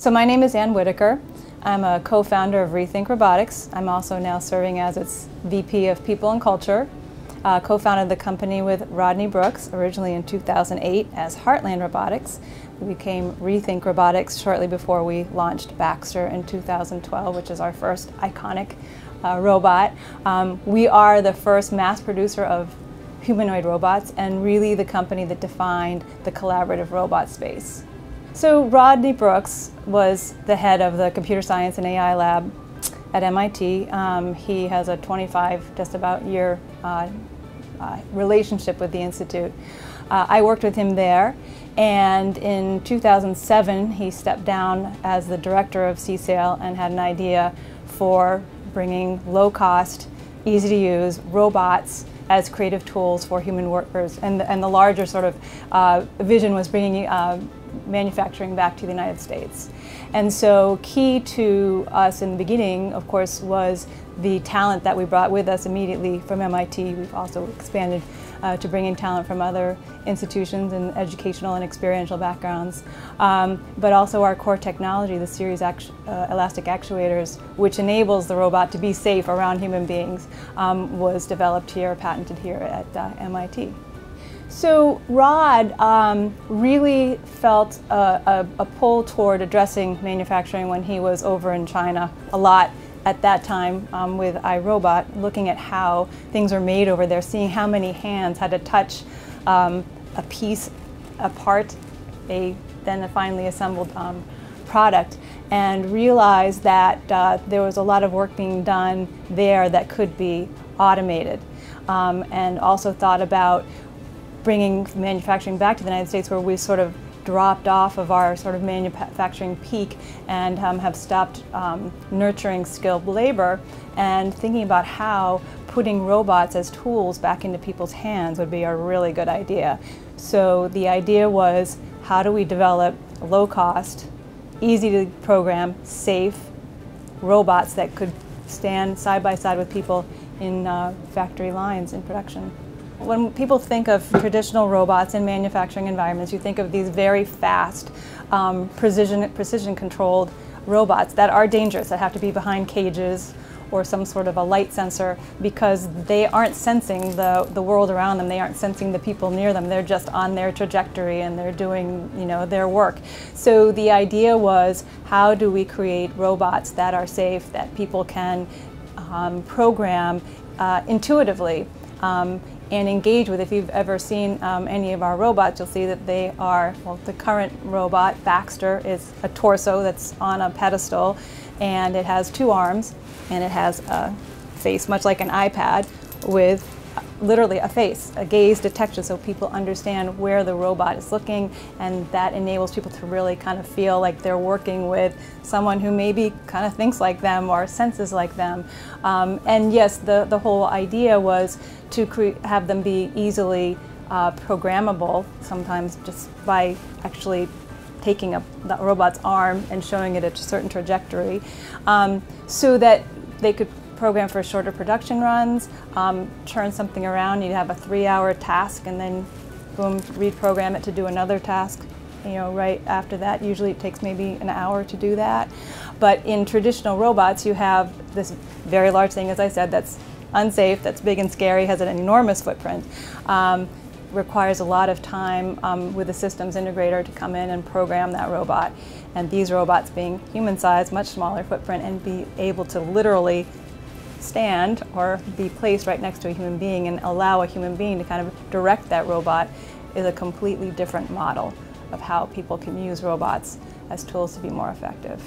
So my name is Ann Whitaker. I'm a co-founder of RethinkRobotics. I'm also now serving as its VP of People and Culture. Co-founded the company with Rodney Brooks, originally in 2008 as Heartland Robotics. We became RethinkRobotics shortly before we launched Baxter in 2012, which is our first iconic robot. We are the first mass producer of humanoid robots and really the company that defined the collaborative robot space. So Rodney Brooks was the head of the computer science and AI lab at MIT. He has a 25 just about year relationship with the institute. I worked with him there, and in 2007 he stepped down as the director of CSAIL and had an idea for bringing low-cost, easy-to-use robots as creative tools for human workers, and the larger sort of vision was bringing manufacturing back to the United States. And so key to us in the beginning, of course, was the talent that we brought with us immediately from MIT. We've also expanded to bring in talent from other institutions and educational and experiential backgrounds. But also our core technology, the series elastic actuators, which enables the robot to be safe around human beings, was developed here, patented here at MIT. So Rod really felt a pull toward addressing manufacturing when he was over in China a lot at that time with iRobot, looking at how things are made over there, seeing how many hands had to touch a piece, a part, then a finally assembled product, and realized that there was a lot of work being done there that could be automated, and also thought about bringing manufacturing back to the United States, where we sort of dropped off of our sort of manufacturing peak and have stopped nurturing skilled labor, and thinking about how putting robots as tools back into people's hands would be a really good idea. So the idea was, how do we develop low cost, easy to program, safe robots that could stand side by side with people in factory lines in production. When people think of traditional robots in manufacturing environments, you think of these very fast, precision-controlled robots that are dangerous, that have to be behind cages or some sort of a light sensor, because they aren't sensing the world around them, they aren't sensing the people near them, they're just on their trajectory and they're doing, their work. So the idea was, how do we create robots that are safe, that people can program intuitively, and engage with. If you've ever seen any of our robots, you'll see that they are, well, the current robot, Baxter, is a torso that's on a pedestal, and it has two arms, and it has a face, much like an iPad, with literally a face, a gaze detection, so people understand where the robot is looking, and that enables people to really kind of feel like they're working with someone who maybe kind of thinks like them or senses like them. And yes, the whole idea was to have them be easily programmable, sometimes just by actually taking the robot's arm and showing it a certain trajectory, so that they could program for shorter production runs, turn something around. You'd have a 3-hour task and then boom, reprogram it to do another task, right after that. Usually it takes maybe an hour to do that. But in traditional robots, you have this very large thing, as I said, that's unsafe, that's big and scary, has an enormous footprint, requires a lot of time with the systems integrator to come in and program that robot. And these robots, being human-sized, much smaller footprint, and be able to literally stand or be placed right next to a human being and allow a human being to kind of direct that robot, is a completely different model of how people can use robots as tools to be more effective.